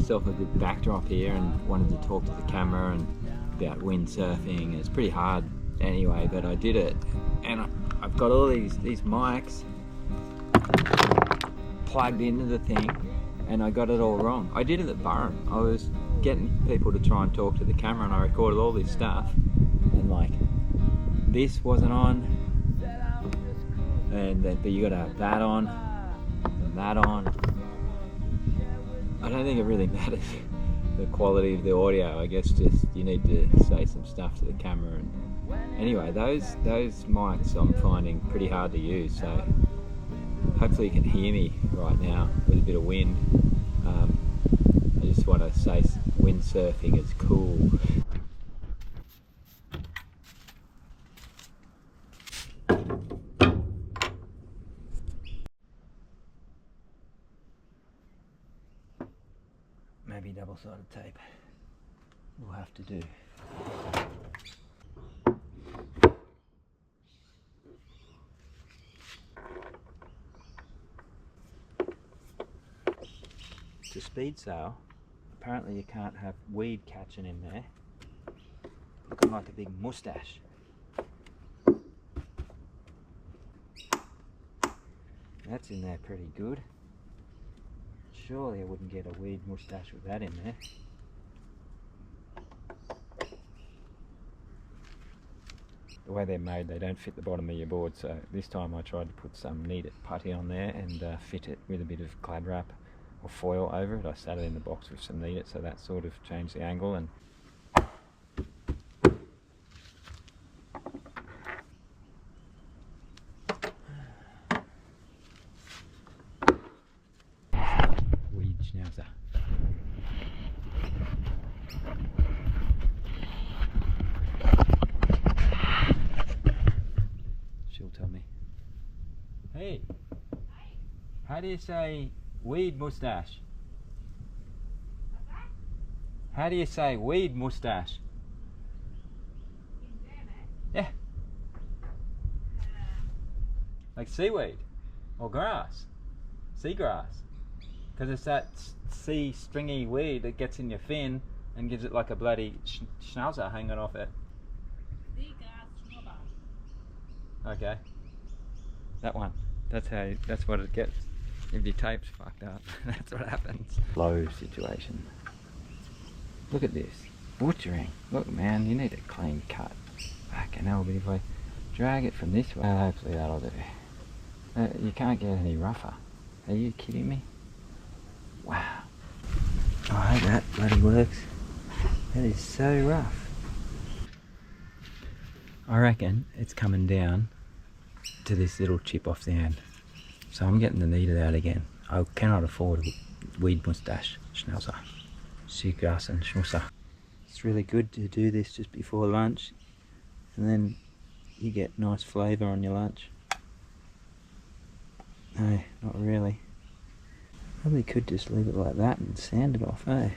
myself a good backdrop here and wanted to talk to the camera and about windsurfing. It's pretty hard anyway, but I did it, and I've got all these mics plugged into the thing, and I got it all wrong. I did it at Byron. I was getting people to try and talk to the camera, and I recorded all this stuff, and like this wasn't on, and but you got to have that on and that on. I don't think it really matters the quality of the audio. I guess just you need to say some stuff to the camera. And anyway, those mics I'm finding pretty hard to use, so hopefully you can hear me right now with a bit of wind. I just want to say windsurfing is cool. Maybe double-sided tape we'll have to do. To speed sail, apparently you can't have weed catching in there, looking like a big moustache. That's in there pretty good. Surely I wouldn't get a weed moustache with that in there. The way they're made, they don't fit the bottom of your board, so this time I tried to put some kneaded putty on there and fit it with a bit of clad wrap or foil over it. I sat it in the box with some kneaded, so that sort of changed the angle. And weed schnauzer. She'll tell me. Hey, how do you say weed moustache? How do you say weed moustache? Yeah. Like seaweed or grass. Seagrass. Because it's that sea stringy weed that gets in your fin and gives it like a bloody schnauzer hanging off it. Okay. That one. That's what it gets. If your tape's fucked up, that's what happens. Low situation. Look at this. Butchering. Look man, you need a clean cut. Fucking hell, but if I drag it from this way, hopefully that'll do. You can't get any rougher. Are you kidding me? Wow. I hope that bloody works. That is so rough. I reckon it's coming down to this little chip off the end. So I'm getting the kneaded out again. I cannot afford a weed moustache schnauzer. Seagrass and schnauzer. It's really good to do this just before lunch, and then you get nice flavour on your lunch. No, not really. Probably could just leave it like that and sand it off, eh?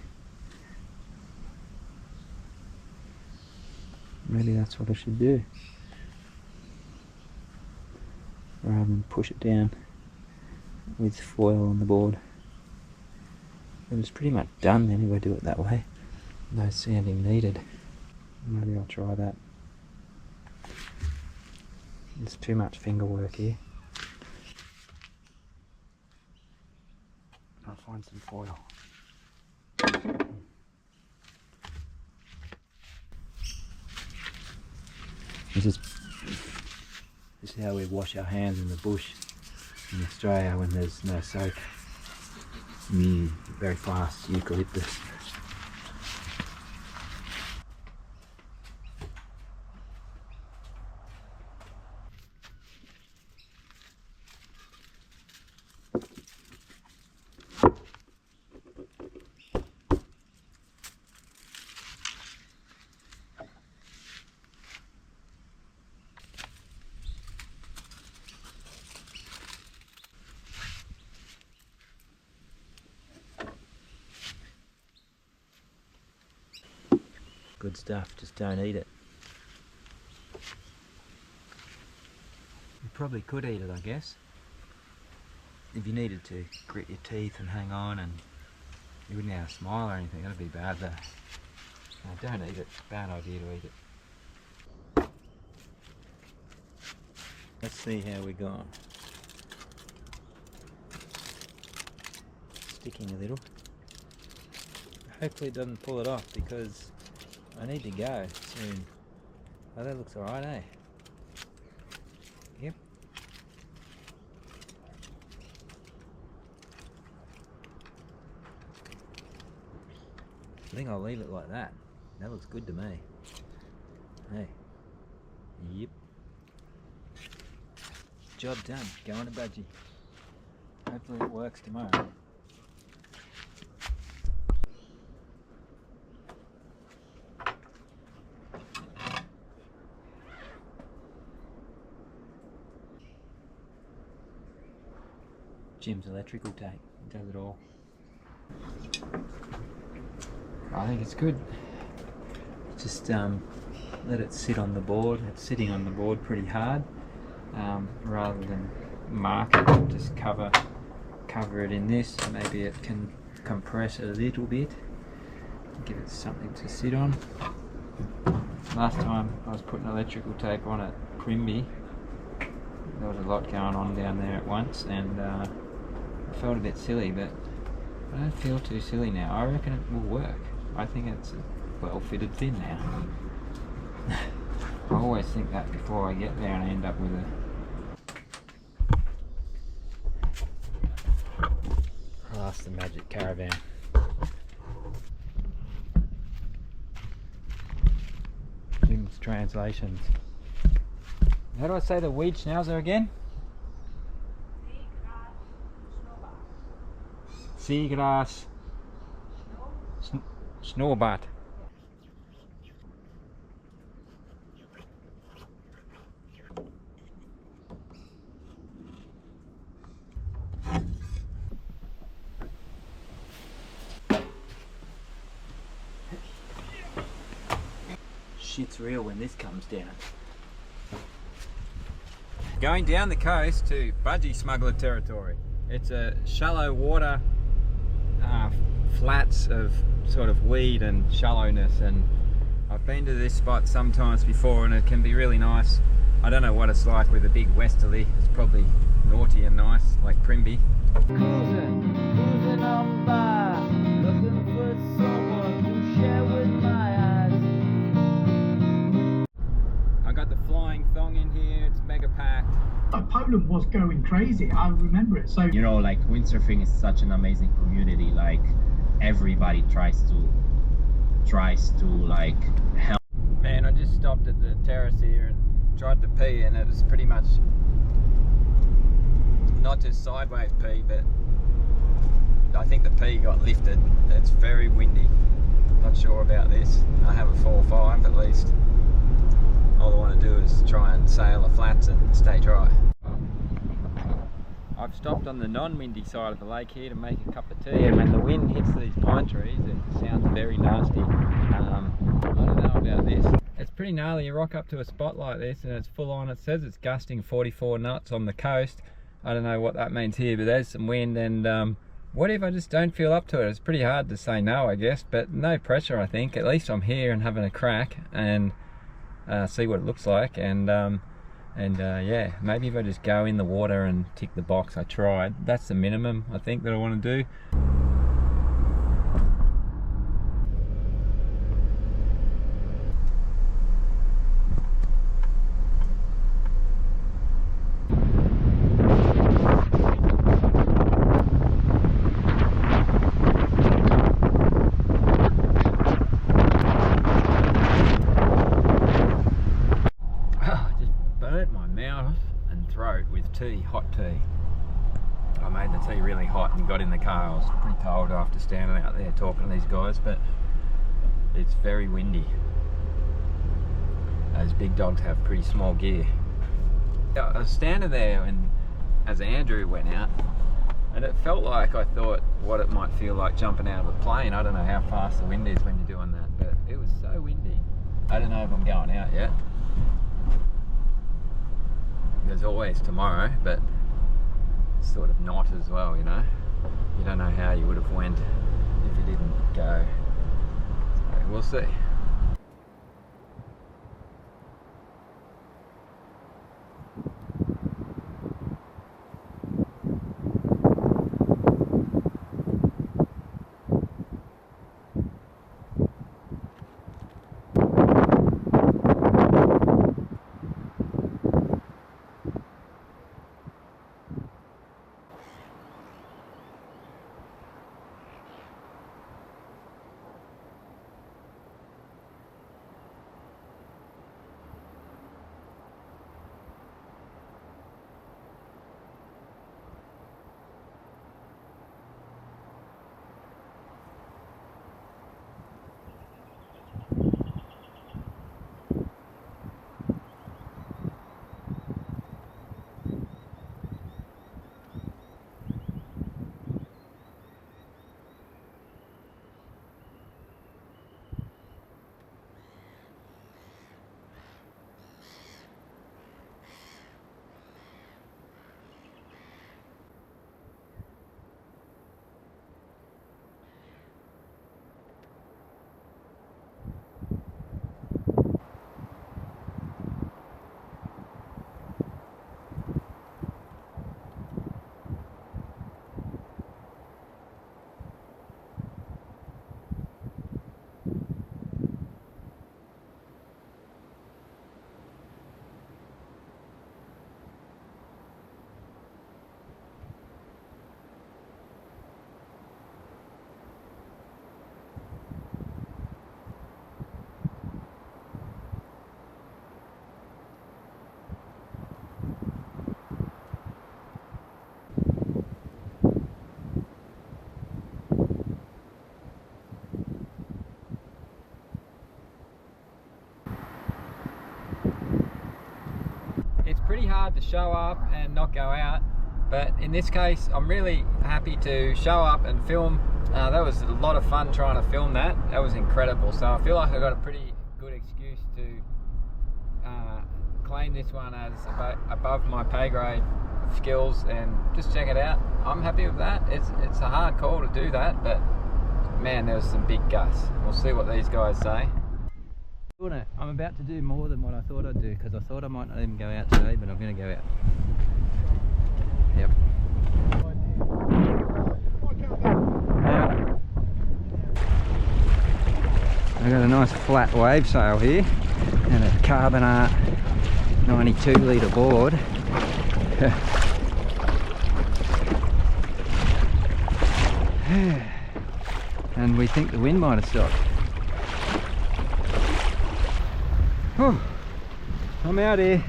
Maybe that's what I should do, rather than push it down with foil on the board. It was pretty much done then if I do it that way. No sanding needed. Maybe I'll try that. There's too much finger work here. I'll find some foil. This is how we wash our hands in the bush in Australia when there's no soap. Very fast eucalyptus. Good stuff, just don't eat it. You probably could eat it, I guess. If you needed to, grit your teeth and hang on and, You wouldn't have a smile or anything, that'd be bad though. No, don't eat it, bad idea to eat it. Let's see how we're going. Sticking a little. Hopefully it doesn't pull it off because I need to go soon. Oh, that looks alright, eh? Yep. I think I'll leave it like that. That looks good to me. Hey. Yep. Job done. Go on to Budgy. Hopefully it works tomorrow. Jim's electrical tape. It does it all. I think it's good. Just let it sit on the board. It's sitting on the board pretty hard. Rather than mark it, just cover it in this. Maybe it can compress it a little bit. Give it something to sit on. Last time I was putting electrical tape on at Quimby, there was a lot going on down there at once, and I felt a bit silly, but I don't feel too silly now. I reckon it will work. I think it's a well-fitted fin now. I always think that before I get there and I end up with a... That's the magic caravan. Jim's translations. How do I say the weed schnauzer again? Seagrass. Snowbat. Shit's real when this comes down. Going down the coast to Budgy Smuggler territory. It's a shallow water, flats of sort of weed and shallowness, and I've been to this spot sometimes before and it can be really nice. I don't know what it's like with a big westerly. It's probably naughty and nice like Primby. Cruising on by, looking for someone to share with my eyes. I got the flying thong in here, it's mega packed. Poland was going crazy, I remember it. So, you know, like windsurfing is such an amazing community. Like everybody tries to like help. Man, I just stopped at the terrace here and tried to pee, and it was pretty much not just sideways pee, but I think the pee got lifted. It's very windy. Not sure about this. I have a 4-5 at least. All I want to do is try and sail the flats and stay dry. I've stopped on the non-windy side of the lake here to make a cup of tea, and when the wind hits these pine trees it sounds very nasty. I don't know about this. It's pretty gnarly. You rock up to a spot like this and it's full on. It says it's gusting 44 knots on the coast. I don't know what that means here, but there's some wind, and what if I just don't feel up to it? It's pretty hard to say no, I guess, but no pressure, I think. At least I'm here and having a crack and see what it looks like, and yeah, maybe if I just go in the water and tick the box I tried. That's the minimum I think that I want to do. Hot tea. I made the tea really hot and got in the car. I was pretty cold after standing out there talking to these guys, but it's very windy. Those big dogs have pretty small gear. I was standing there and as Andrew went out, and it felt like I thought what it might feel like jumping out of a plane. I don't know how fast the wind is when you're doing that, but it was so windy. I don't know if I'm going out yet. There's always tomorrow, but sort of not as well, you know. You don't know how you would have went if you So we'll see. It's pretty hard to show up and not go out, but in this case I'm really happy to show up and film. That was a lot of fun trying to film that. That was incredible. So I feel like I got a pretty good excuse to claim this one as above my pay grade skills and just check it out. I'm happy with that. It's a hard call to do that, but man, there was some big gusts. We'll see what these guys say. I'm about to do more than what I thought I'd do, because I thought I might not even go out today, but I'm going to go out. Yep. I got a nice flat wave sail here and a Carbonite 92 litre board. And we think the wind might have stopped. Oh, I'm out here.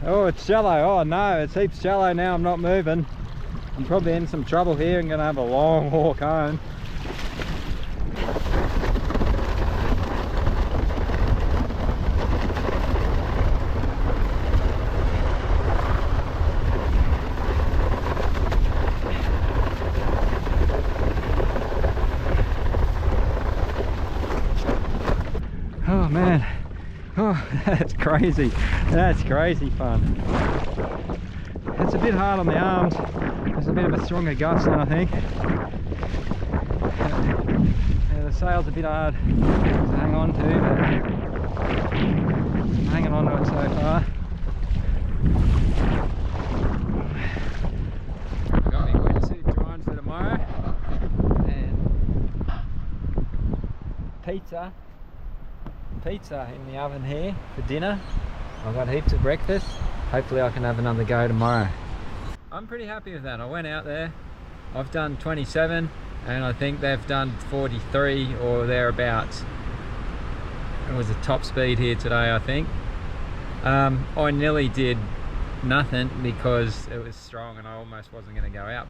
Oh, it's shallow. Oh no, it's heaps shallow now. I'm not moving. I'm probably in some trouble here and gonna have a long walk home. Oh man, oh, that's crazy. That's crazy fun. It's a bit hard on the arms. There's a bit of a stronger gust than I think. Yeah, the sail's a bit hard to hang on to, but I'm hanging on to it so far. Got my wetsuit drying for tomorrow, and pizza in the oven here for dinner. I've got heaps of breakfast. Hopefully I can have another go tomorrow. I'm pretty happy with that. I went out there, I've done 27 and I think they've done 43 or thereabouts. It was a top speed here today, I think. I nearly did nothing because it was strong and I almost wasn't going to go out.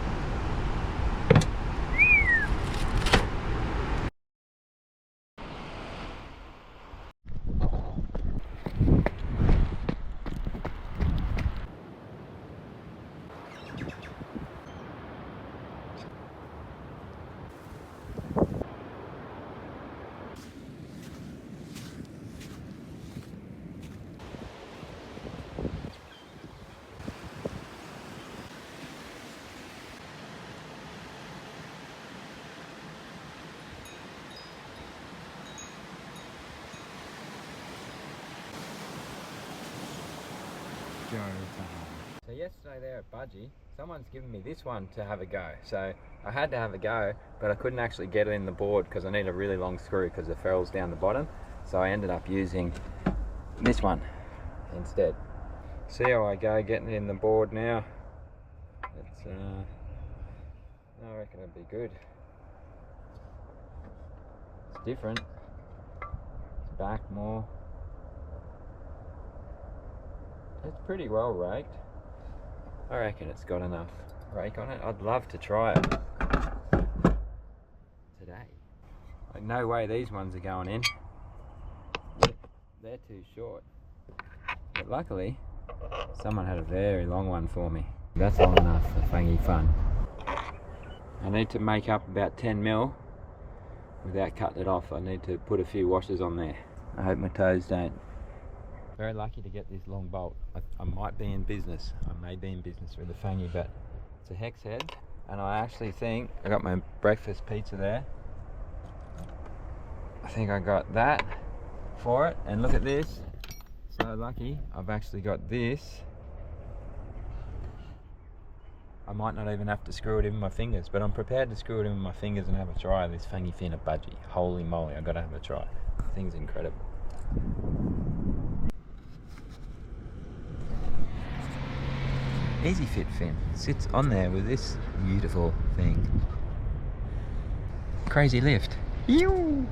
go time. So yesterday there at Budgy, someone's given me this one to have a go. So I had to have a go, but I couldn't actually get it in the board because I need a really long screw because the ferrule's down the bottom. So I ended up using this one instead. See how I go getting it in the board now. It's I reckon it'd be good. It's different. It's back more. It's pretty well raked. I reckon it's got enough rake on it. I'd love to try it today. Like, no way these ones are going in. They're too short. But luckily, someone had a very long one for me. That's long enough for fangy fun. I need to make up about 10 mil without cutting it off. I need to put a few washers on there. I hope my toes don't. Very lucky to get this long bolt. I might be in business. I may be in business with the fangy, but it's a hex head. And I actually think I got my breakfast pizza there. I think I got that for it. And look at this. So lucky, I've actually got this. I might not even have to screw it in with my fingers, but I'm prepared to screw it in with my fingers and have a try of this fangy fin at Budgy. Holy moly, I've got to have a try. The thing's incredible. Easy fit fin sits on there with this beautiful thing. Crazy lift. Ew.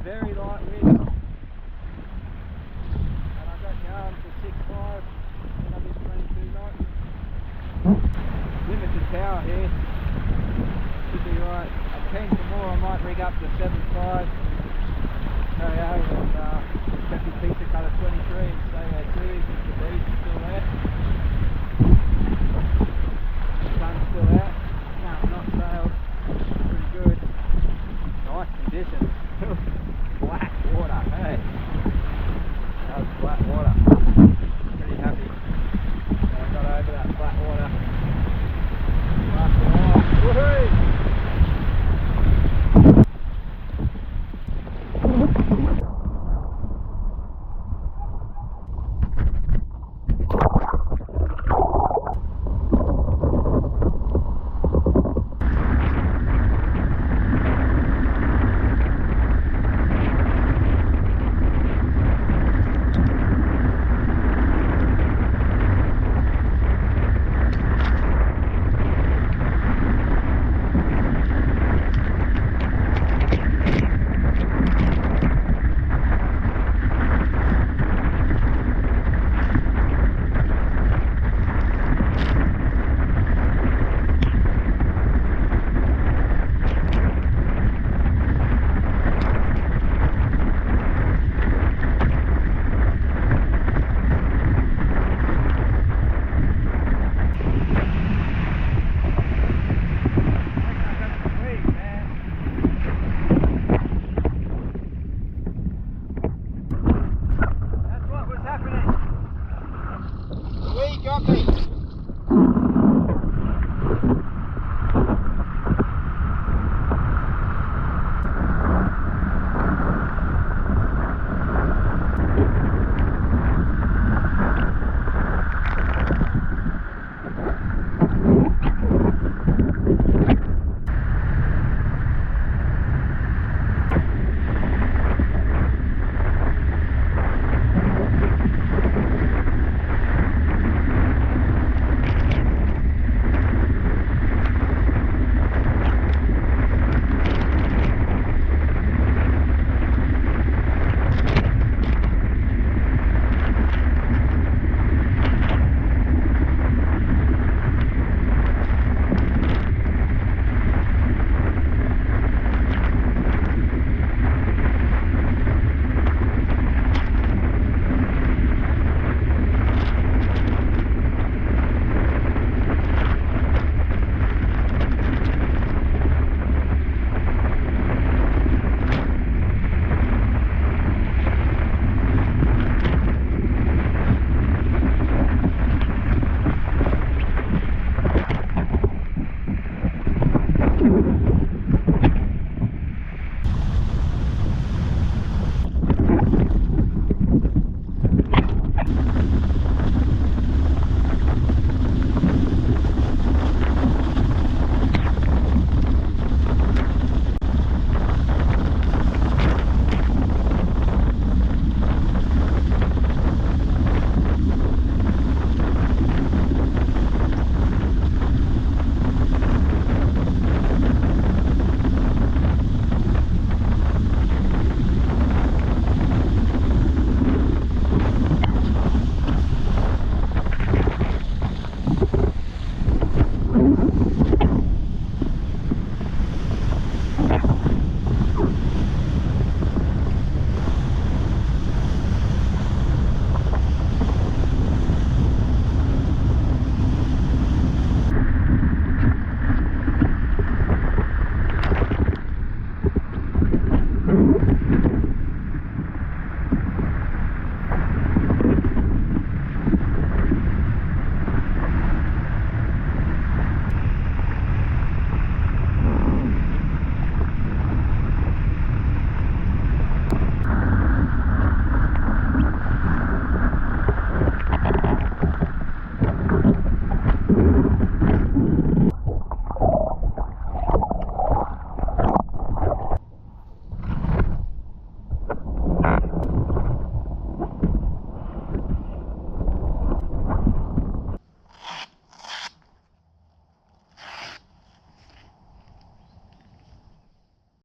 Very light wind, and I got going for 6.5 and I've been 22 knots. Limited power here, should be right. I'm keen for more. I might rig up to 7.5. Carry over and set the pizza cut at 23 and stay there too if the breeze is still there.